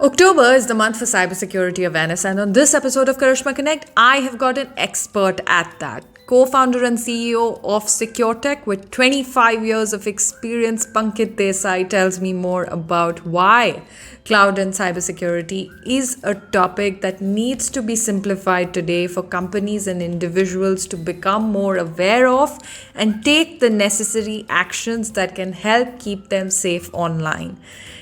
October is the month for cybersecurity awareness, and on this episode of Karishma Connect, I have got an expert at that. Co founder and CEO of Sequretek with 25 years of experience, Pankit Desai tells me more about why cloud and cybersecurity is a topic that needs to be simplified today for companies and individuals to become more aware of and take the necessary actions that can help keep them safe online.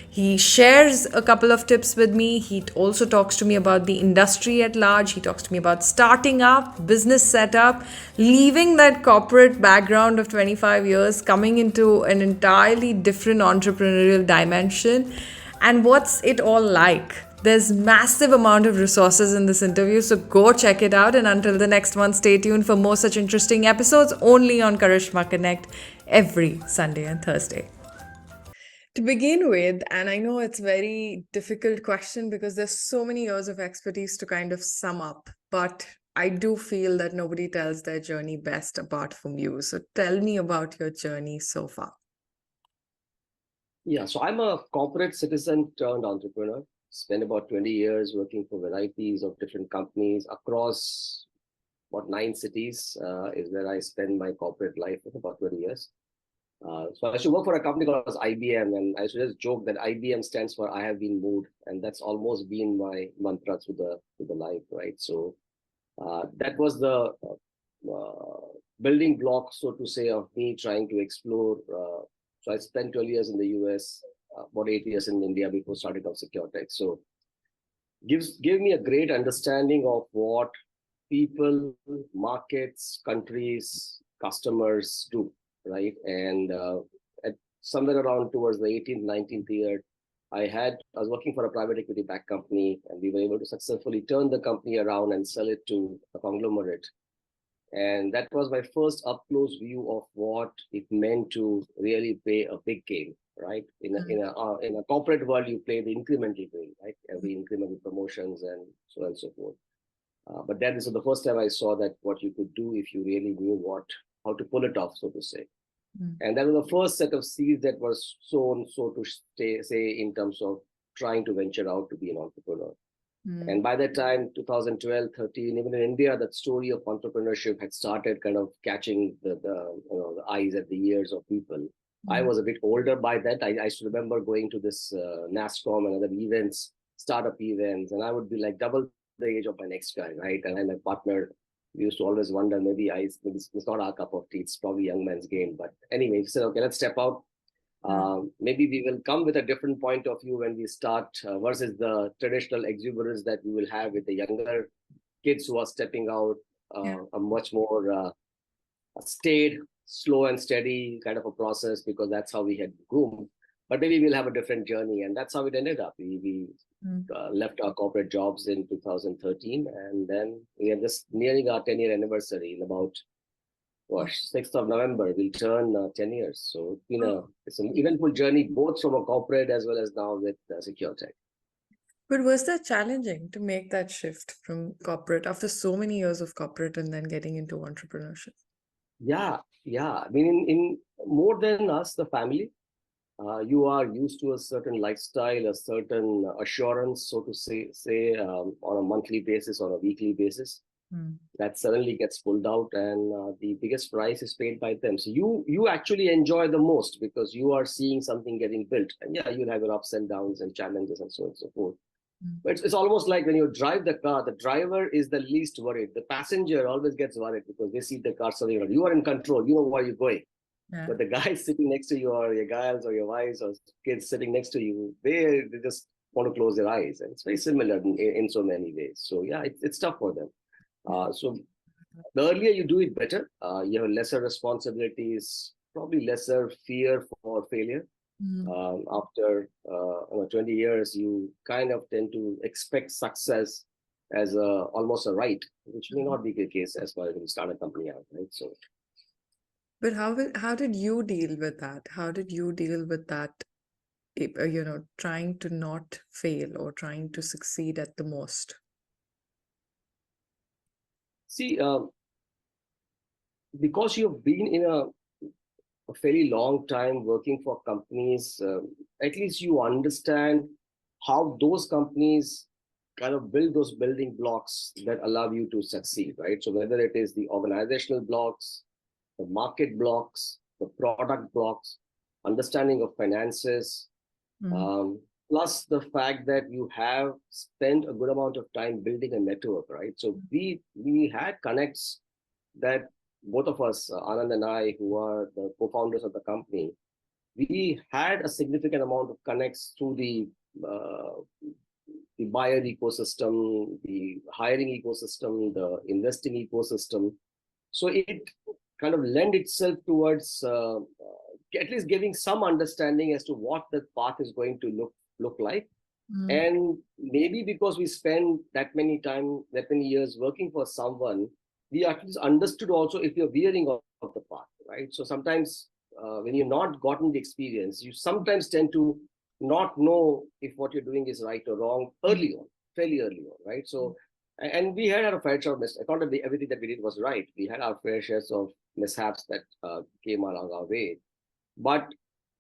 He shares a couple of tips with me. He also talks to me about the industry at large. He talks to me about starting up, business setup, leaving that corporate background of 25 years, coming into an entirely different entrepreneurial dimension, and what's it all like. There's massive amount of resources in this interview, so go check it out. And until the next one, stay tuned for more such interesting episodes only on Karishma Connect every Sunday and Thursday. To begin with, and I know it's a very difficult question because there's so many years of expertise to kind of sum up, but I do feel that nobody tells their journey best apart from you. So tell me about your journey so far. Yeah, so I'm a corporate citizen turned entrepreneur. Spent about 20 years working for varieties of different companies across about 9 cities is where I spend my corporate life for about 20 years. So I should work for a company called IBM, and I should just joke that IBM stands for I have been moved, and that's almost been my mantra through the life, right? So that was the building block, so to say, of me trying to explore. So I spent 12 years in the US, about 8 years in India before starting off Securetech. So give me a great understanding of what people, markets, countries, customers do, right? And at somewhere around towards the 18th, 19th year, I was working for a private equity backed company, and we were able to successfully turn the company around and sell it to a conglomerate. And that was my first up close view of what it meant to really play a big game, right? In a corporate world, you play the incremental game, right? Every incremental promotions and so on and so forth. But then this was the first time I saw that what you could do if you really knew how to pull it off, so to say. And that was the first set of seeds that was sown, so to say, in terms of trying to venture out to be an entrepreneur. And by that time, 2012, 13, even in India, that story of entrepreneurship had started kind of catching the eyes and the ears of people. I was a bit older by that. I still remember going to this NASCOM and other events, startup events, and I would be like double the age of my next guy, right? And my partner, we used to always wonder, maybe it's not our cup of tea, it's probably young man's game. But anyway, we said, okay, let's step out. Maybe we will come with a different point of view when we start versus the traditional exuberance that we will have with the younger kids who are stepping out, a much more staid, slow and steady kind of a process, because that's how we had groomed. But maybe we'll have a different journey, and that's how it ended up. We left our corporate jobs in 2013, and then we are just nearing our 10-year anniversary in about 6th of November, we'll turn 10 years. So it's an eventful journey, both from a corporate as well as now with Securetech. But was that challenging to make that shift from corporate after so many years of corporate and then getting into entrepreneurship? Yeah. I mean, in more than us, the family, you are used to a certain lifestyle, a certain assurance, so to say on a monthly basis or a weekly basis. That suddenly gets pulled out, and the biggest price is paid by them. So you actually enjoy the most because you are seeing something getting built. And yeah, you'll have your ups and downs and challenges and so on and so forth. But it's almost like when you drive the car, the driver is the least worried. The passenger always gets worried because they see the car suddenly. You are in control. You know where you're going. Yeah. But the guys sitting next to you, or your guys or your wives or kids sitting next to you, they just want to close their eyes. And it's very similar in so many ways. So yeah, it's tough for them. So the earlier you do it, better. You have lesser responsibilities, probably lesser fear for failure. After 20 years, you kind of tend to expect success as almost a right, which may not be the case as far as you start a company out, right? So. But how did you deal with that? How did you deal with that, trying to not fail or trying to succeed at the most? See, because you've been in a fairly long time working for companies, at least you understand how those companies kind of build those building blocks that allow you to succeed, right? So whether it is the organizational blocks, the market blocks, the product blocks, understanding of finances, Mm. um, plus the fact that you have spent a good amount of time building a network, right? So we had connects that both of us, Anand and I, who are the co-founders of the company, we had a significant amount of connects through uh, the buyer ecosystem, the hiring ecosystem, the investing ecosystem. So it kind of lend itself towards at least giving some understanding as to what the path is going to look like. Mm. And maybe because we spend that many years working for someone, we at least understood also if you're veering off the path, right? So sometimes when you're not gotten the experience, you sometimes tend to not know if what you're doing is right or wrong early on, fairly early on, right? So, and we had our fair share of mistakes. Not that everything that we did was right. We had our fair shares of mishaps that came along our way, but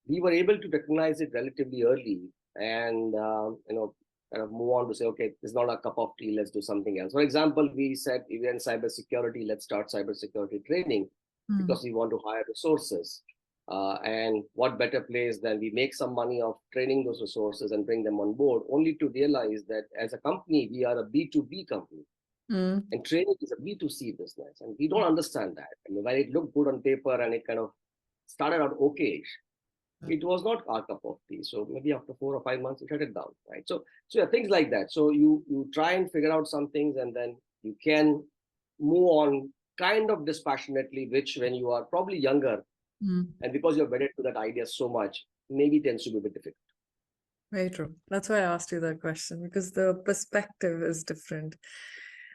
we were able to recognize it relatively early and kind of move on to say, okay, it's not a cup of tea, let's do something else. For example, we said, if we're in cybersecurity, let's start cybersecurity training Mm. because we want to hire resources. And what better place than we make some money of training those resources and bring them on board, only to realize that as a company, we are a B2B company. Mm. And training is a B2C business. And we don't understand that. I mean, while it looked good on paper and it kind of started out okay, it was not our cup of tea. So maybe after 4 or 5 months, we shut it down, right? So yeah, things like that. So you try and figure out some things, and then you can move on kind of dispassionately, which when you are probably younger, Mm. and because you're wedded to that idea so much, maybe tends to be a bit difficult. Very true. That's why I asked you that question, because the perspective is different.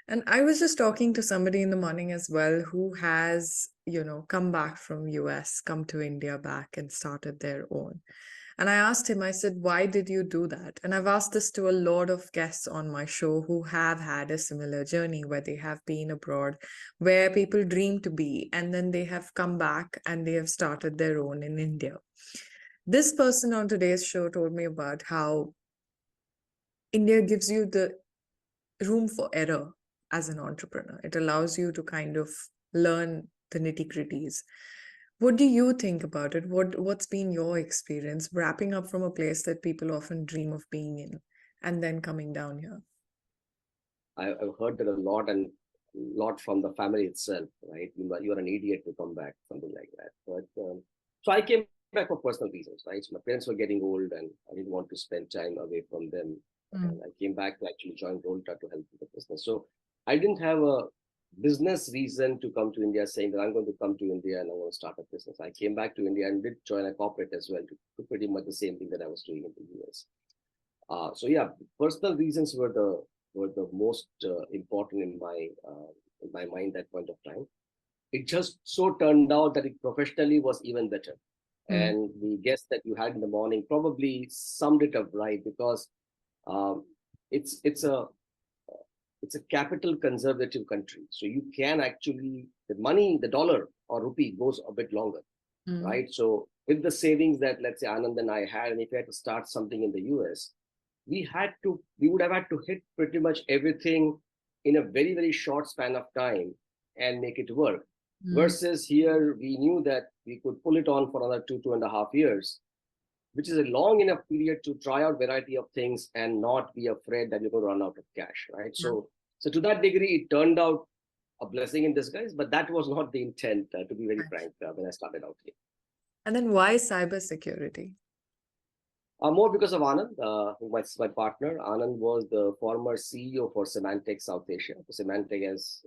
And I was just talking to somebody in the morning as well who has, come back from US, come to India back and started their own. And I asked him, I said, why did you do that? And I've asked this to a lot of guests on my show who have had a similar journey where they have been abroad, where people dream to be, and then they have come back and they have started their own in India. This person on today's show told me about how India gives you the room for error as an entrepreneur. It allows you to kind of learn the nitty-gritties. What do you think about it? What's been your experience wrapping up from a place that people often dream of being in and then coming down here? I've heard that a lot, and a lot from the family itself, right? You're an idiot to come back, something like that. But so I came back for personal reasons, right? So my parents were getting old, and I didn't want to spend time away from them. Mm. And I came back to actually join Rolta to help with the business. So I didn't have a business reason to come to India saying that I'm going to come to India and I want to start a business. I came back to India and did join a corporate as well to do pretty much the same thing that I was doing in the US. So yeah, personal reasons were the most important in my mind at that point of time. It just so turned out that it professionally was even better. Mm. And the guest that you had in the morning probably summed it up right, because um, it's it's a it's a capital conservative country. So you can actually, the money, the dollar or rupee goes a bit longer, Mm. right? So with the savings that, let's say, Anand and I had, and if we had to start something in the US, we would have had to hit pretty much everything in a very, very short span of time and make it work. Mm. Versus here, we knew that we could pull it on for another 2.5 years, which is a long enough period to try out variety of things and not be afraid that you're going to run out of cash, right? Yeah. So to that degree, it turned out a blessing in disguise, but that was not the intent, to be very Right. frank, when I started out here. And then why cybersecurity? More because of Anand, my partner. Anand was the former CEO for Symantec South Asia. Symantec, as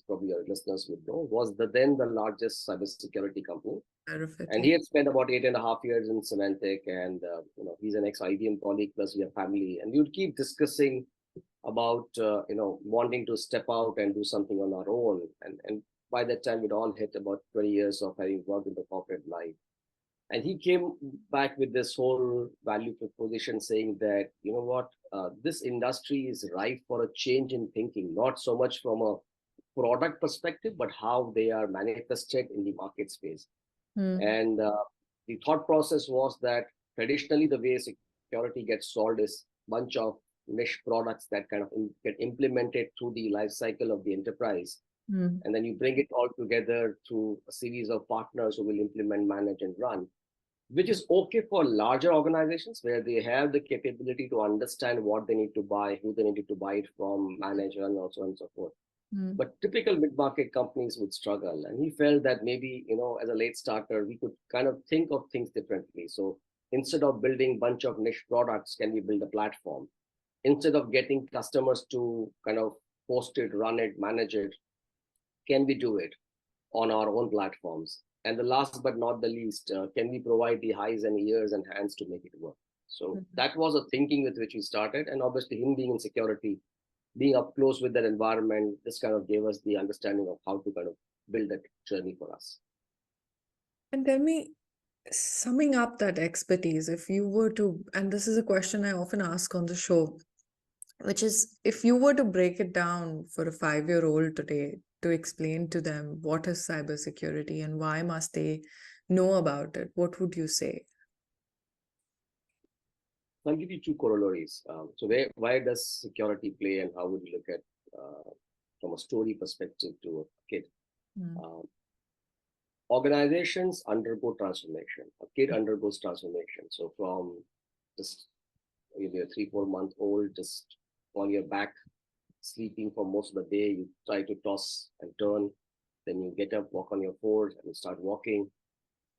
probably your listeners would know, was then the largest cybersecurity company. And he had spent about 8.5 years in Symantec, and he's an ex-IBM colleague. Plus, we have family, and we would keep discussing about wanting to step out and do something on our own. And by that time, we'd all hit about 20 years of having worked in the corporate life. And he came back with this whole value proposition saying that, you know what, this industry is ripe for a change in thinking, not so much from a product perspective, but how they are manifested in the market space. Mm. And the thought process was that traditionally the way security gets solved is bunch of niche products that kind of get implemented through the life cycle of the enterprise. And then you bring it all together through a series of partners who will implement, manage, and run, which is okay for larger organizations where they have the capability to understand what they need to buy, who they need to buy it from, manage, and so on and so forth. But typical mid-market companies would struggle. And he felt that maybe, as a late starter, we could kind of think of things differently. So instead of building a bunch of niche products, can we build a platform? Instead of getting customers to kind of post it, run it, manage it, can we do it on our own platforms? And the last but not the least, can we provide the eyes and ears and hands to make it work? So that was a thinking with which we started. And obviously him being in security, being up close with that environment, this kind of gave us the understanding of how to kind of build that journey for us. And tell me, summing up that expertise, if you were to, and this is a question I often ask on the show, which is if you were to break it down for a 5-year-old today to explain to them what is cybersecurity and why must they know about it, what would you say? I'll give you two corollaries. So why does security play and how would you look at from a story perspective to a kid? Organizations undergo transformation. A kid undergoes transformation. So from just maybe a 3-4 month old, just on your back, sleeping for most of the day, you try to toss and turn, then you get up, walk on your fours, and you start walking,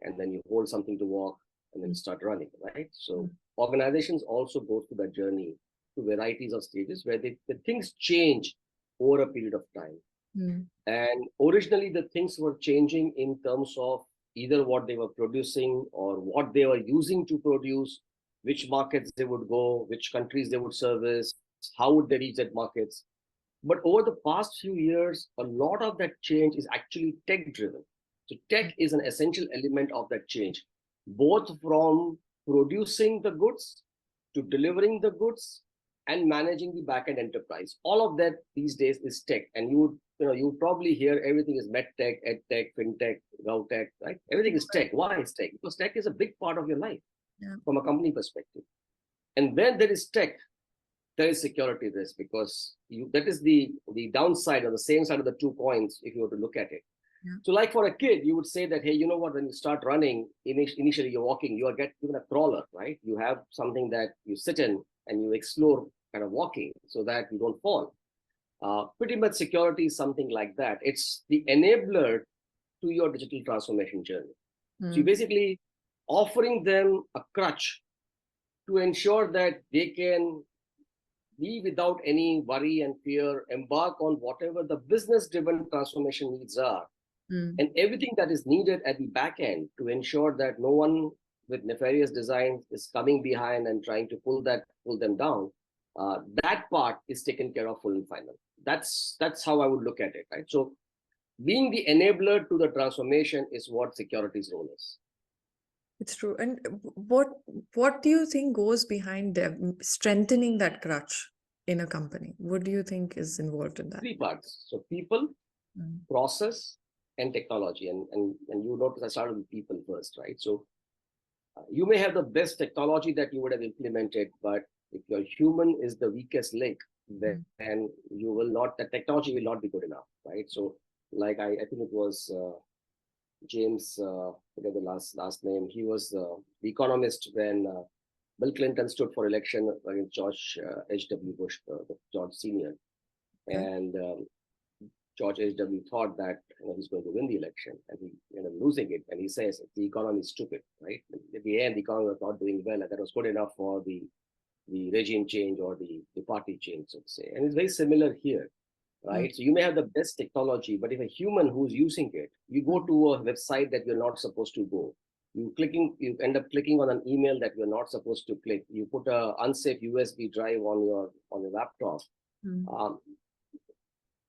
and then you hold something to walk, and then you start running, right? So organizations also go through that journey to varieties of stages where the things change over a period of time. And originally the things were changing in terms of either what they were producing or what they were using to produce, which markets they would go, which countries they would service, how would they reach that markets. But over the past few years, a lot of that change is actually tech driven. So tech is an essential element of that change, both from producing the goods to delivering the goods and managing the backend enterprise. All of that these days is tech. And you would probably hear everything is medtech, edtech, fintech, govtech, right? Everything is tech. Why is tech? Because tech is a big part of your life from a company perspective. And when there is tech, there is security risk, because that is the downside or the same side of the 2 coins if you were to look at it. So like for a kid, you would say that, hey, you know what, when you start running, initially you're walking, you are given a crawler, right? You have something that you sit in and you explore kind of walking so that you don't fall. Pretty much security is something like that. It's the enabler to your digital transformation journey. So you're basically offering them a crutch to ensure that they can be without any worry and fear, embark on whatever the business-driven transformation needs are. And everything that is needed at the back end to ensure that no one with nefarious designs is coming behind and trying to pull them down. That part is taken care of full and final. That's how I would look at it, right? So being the enabler to the transformation is what security's role is. It's true. And what do you think goes behind strengthening that crutch in a company? What do you think is involved in that? 3 parts. So people, process, and technology. And you notice I started with people first, right? So you may have the best technology that you would have implemented, but if your human is the weakest link, then you will not, the technology will not be good enough, right? So like I think it was James, forget the last name. He was the economist when Bill Clinton stood for election against George H.W. Bush, George Senior, and George H.W. thought that he's going to win the election, and he ended up losing it. And he says the economy is stupid, right? At the end, the economy was not doing well, and that was good enough for the regime change or the party change, so to say. And it's very similar here, right? So you may have the best technology, but if a human who's using it, you go to a website that you're not supposed to go. You end up clicking on an email that you're not supposed to click. You put a unsafe USB drive on your laptop.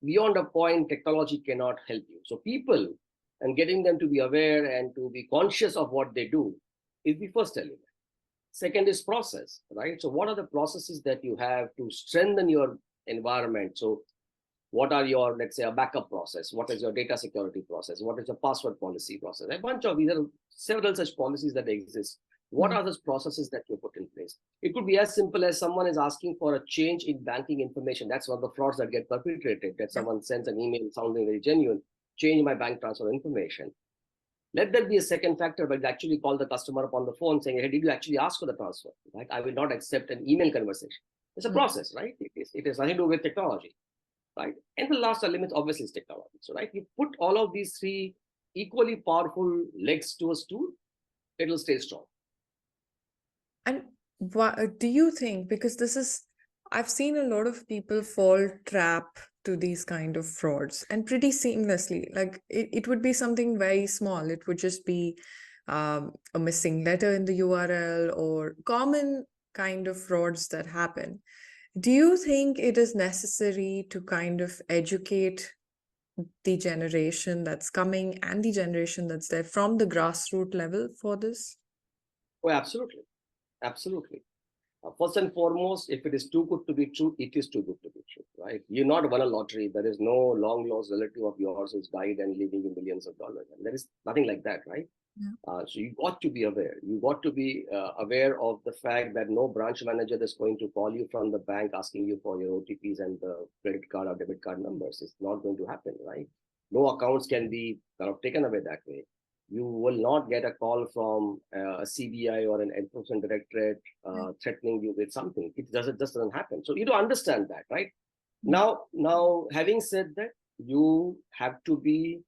Beyond a point, technology cannot help you. So people, and getting them to be aware and to be conscious of what they do is the first element. Second is process, right? So what are the processes that you have to strengthen your environment? So what are your, let's say, a backup process? What is your data security process? What is your password policy process? A bunch of, these are several such policies that exist. What are those processes that you put in place? It could be as simple as someone is asking for a change in banking information. That's one of the frauds that get perpetrated, that someone sends an email sounding very genuine, change my bank transfer information. Let there be a second factor, but actually call the customer up on the phone saying, hey, did you actually ask for the transfer? Right? I will not accept an email conversation. It's a process, right? It is nothing to do with technology, right? And the last element obviously is technology. So, right, you put all of these three equally powerful legs to a stool, it'll stay strong. And what do you think? Because I've seen a lot of people fall trap to these kind of frauds and pretty seamlessly. Like it would be something very small. It would just be a missing letter in the URL or common kind of frauds that happen. Do you think it is necessary to kind of educate the generation that's coming and the generation that's there from the grassroots level for this? Oh, absolutely. Absolutely. First and foremost, if it is too good to be true, it is too good to be true, right? You're not won a lottery. There is no long lost relative of yours who's died and leaving you millions of dollars. And there is nothing like that, right? Yeah. So you got to be aware. You got to be aware of the fact that no branch manager is going to call you from the bank asking you for your OTPs and the credit card or debit card numbers. It's not going to happen, right? No accounts can be kind of taken away that way. You will not get a call from a CBI or an enforcement directorate threatening you with something. It just doesn't happen. So you do understand that, right? Now, having said that, you have to be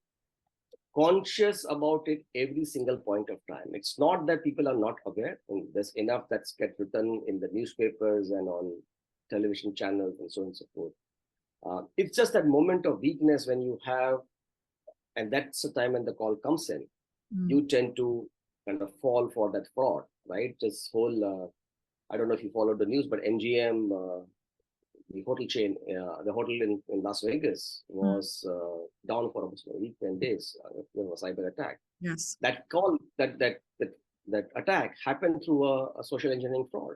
conscious about it every single point of time. It's not that people are not aware, and there's enough that's get written in the newspapers and on television channels and so on and so forth. It's just that moment of weakness when you have, and that's the time when the call comes in, you tend to kind of fall for that fraud, right? This whole, I don't know if you followed the news, but MGM, the hotel chain, the hotel in Las Vegas was down for almost a week, 10 days. There was a cyber attack. Yes. That call, that attack happened through a social engineering fraud.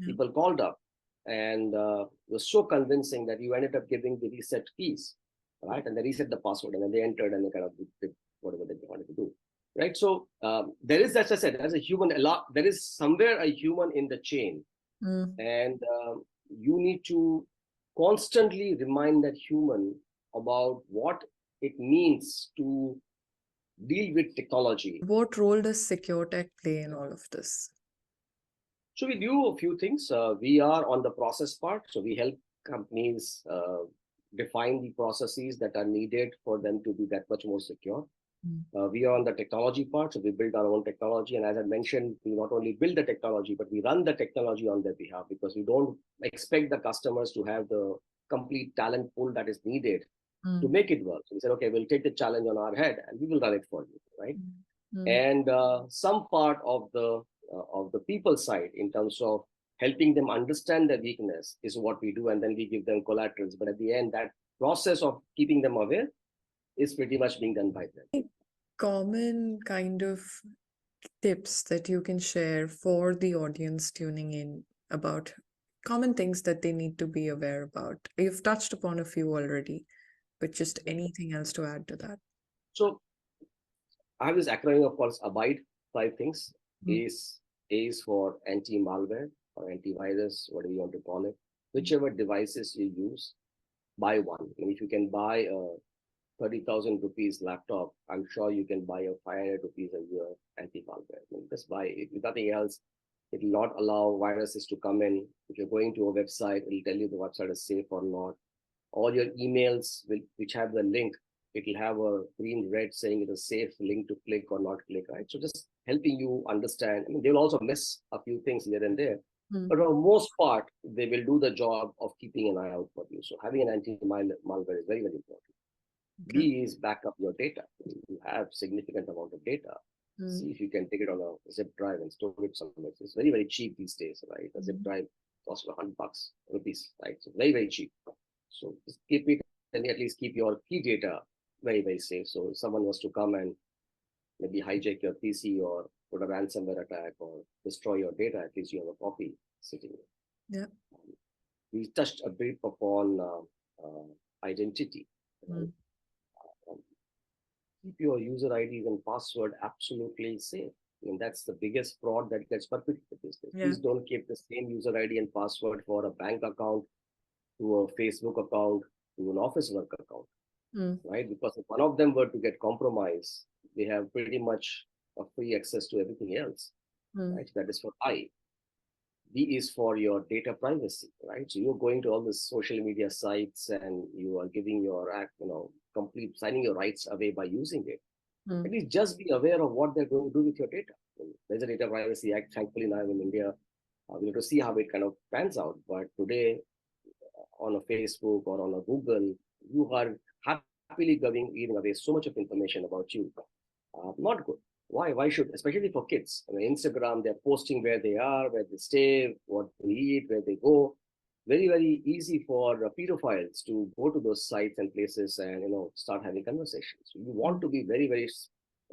People called up and it was so convincing that you ended up giving the reset keys, right? And they reset the password and then they entered and they kind of did whatever they wanted to do. Right. So there is, as I said, as a human, there is somewhere a human in the chain. And you need to constantly remind that human about what it means to deal with technology. What role does Sequretek play in all of this? So we do a few things. We are on the process part. So we help companies define the processes that are needed for them to be that much more secure. We are on the technology part, so we build our own technology. And as I mentioned, we not only build the technology, but we run the technology on their behalf because we don't expect the customers to have the complete talent pool that is needed to make it work. So we said, okay, we'll take the challenge on our head and we will run it for you, right? And some part of the people side in terms of helping them understand their weakness is what we do, and then we give them collaterals. But at the end, that process of keeping them aware is pretty much being done by them. Common kind of tips that you can share for the audience tuning in about common things that they need to be aware about. You've touched upon a few already, but just anything else to add to that? So I have this acronym, of course, ABIDE, 5 things. A is for anti-malware or antivirus, whatever you want to call it. Whichever devices you use, buy one. And if you can buy a 30,000 rupees laptop, I'm sure you can buy a 500 rupees a year anti-malware. I mean, just buy it. If nothing else, it will not allow viruses to come in. If you're going to a website, it will tell you the website is safe or not. All your emails, which have the link, it will have a green red saying it is safe link to click or not click, right? So just helping you understand. I mean, they'll also miss a few things here and there. But for the most part, they will do the job of keeping an eye out for you. So having an anti-malware is very, very important. Okay. B is back up your data. You have significant amount of data. See if you can take it on a zip drive and store it somewhere. It's very, very cheap these days, right? A zip drive costs $100 rupees, right? So very, very cheap. So just keep it and at least keep your key data very, very safe. So if someone was to come and maybe hijack your PC or put a ransomware attack or destroy your data, at least you have a copy sitting there. Yeah. We touched a bit upon identity. Right? Keep your user IDs and password absolutely safe. I mean, that's the biggest fraud that gets perpetrated these days. Yeah. Please don't keep the same user ID and password for a bank account, to a Facebook account, to an office work account, right? Because if one of them were to get compromised, they have pretty much a free access to everything else, right? That is for I. D is for your data privacy, right? So you're going to all the social media sites and you are giving your complete signing your rights away by using it. At least just be aware of what they're going to do with your data. There's a Data Privacy Act, thankfully now in India. We have to see how it kind of pans out. But today, on a Facebook or on a Google, you are happily giving away so much of information about you. Not good. Why? Why should, especially for kids? I mean, Instagram, they're posting where they are, where they stay, what they eat, where they go. Very, very easy for pedophiles to go to those sites and places and start having conversations. You want to be very, very,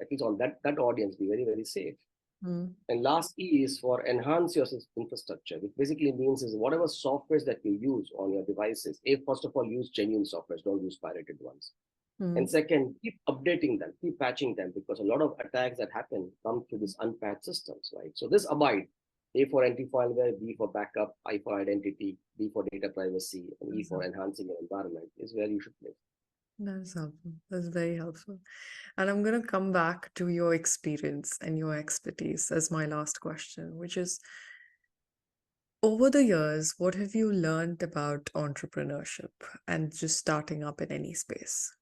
at least on that audience, be very, very safe. And last E is for enhance your infrastructure, which basically means is whatever softwares that you use on your devices. First of all, use genuine softwares, don't use pirated ones. And second, keep updating them, keep patching them, because a lot of attacks that happen come through these unpatched systems, right? So this abide, A for anti-fileware, B for backup, I for identity, D for data privacy, and E for enhancing your environment is where you should play. That's helpful. That's very helpful. And I'm going to come back to your experience and your expertise as my last question, which is, over the years, what have you learned about entrepreneurship and just starting up in any space?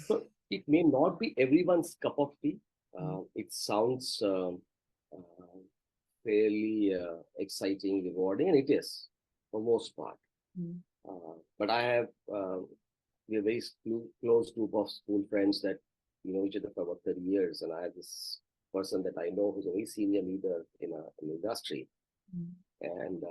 So it may not be everyone's cup of tea. It sounds fairly exciting, rewarding, and it is for most part. But I have we're a very close group of school friends that know each other for about 30 years, and I have this person that I know who's a very senior leader in an industry, and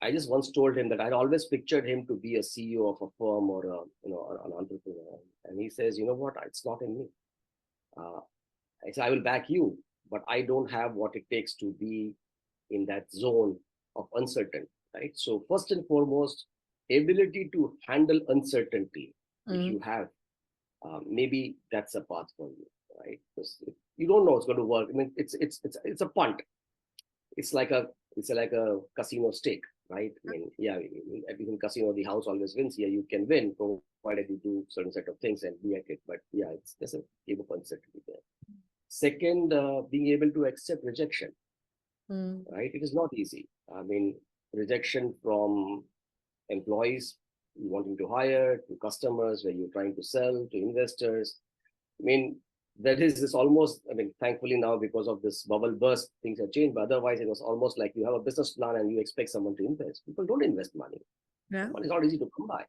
I just once told him that I'd always pictured him to be a CEO of a firm or an entrepreneur, and he says, you know what, it's not in me. I said, I will back you, but I don't have what it takes to be in that zone of uncertainty, right? So first and foremost, ability to handle uncertainty, if you have, maybe that's a path for you, right? Because you don't know it's going to work. I mean, it's a punt. It's like a casino stake, right? I mean, yeah, in casino the house always wins. Here you can win provided you do certain set of things and be at it. But yeah, there's a game of uncertainty there. Second, being able to accept rejection, right? It is not easy. I mean, rejection from employees you wanting to hire, to customers where you're trying to sell, to investors. I mean, that is this almost, I mean, thankfully now because of this bubble burst, things have changed, but otherwise it was almost like you have a business plan and you expect someone to invest. People don't invest money. Yeah. Money is not easy to come by.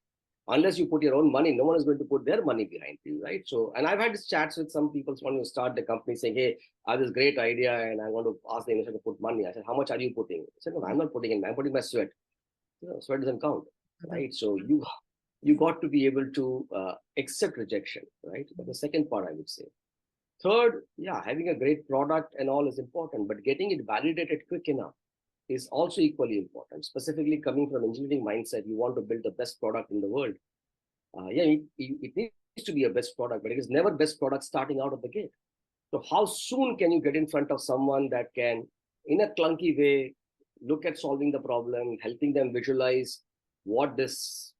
Unless you put your own money, no one is going to put their money behind you, right? So, and I've had these chats with some people wanting to start the company saying, hey, I have this great idea and I want to ask the investor to put money. I said, how much are you putting? I said, no, I'm not putting in, I'm putting my sweat. Sweat doesn't count, right? So you got to be able to accept rejection, right? That's the second part, I would say. Third, yeah, having a great product and all is important, but getting it validated quick enough is also equally important. Specifically coming from engineering mindset, you want to build the best product in the world. It needs to be a best product, but it is never best product starting out of the gate. So how soon can you get in front of someone that can, in a clunky way, look at solving the problem, helping them visualize what this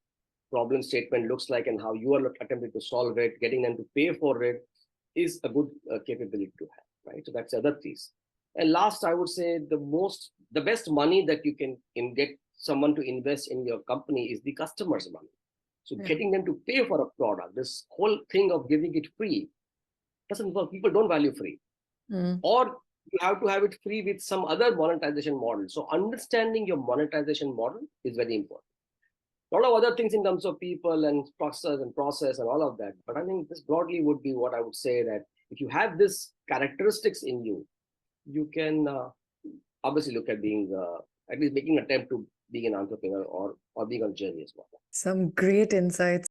problem statement looks like and how you are attempting to solve it, getting them to pay for it is a good capability to have, right? So that's the other piece. And last, I would say the best money that you can get someone to invest in your company is the customer's money. So getting them to pay for a product, this whole thing of giving it free doesn't work. People don't value free. Or you have to have it free with some other monetization model. So understanding your monetization model is very important. A lot of other things in terms of people and process and all of that. But I think this broadly would be what I would say, that if you have this characteristics in you, you can obviously look at being, at least making an attempt to being an entrepreneur or being on a journey as well. Some great insights.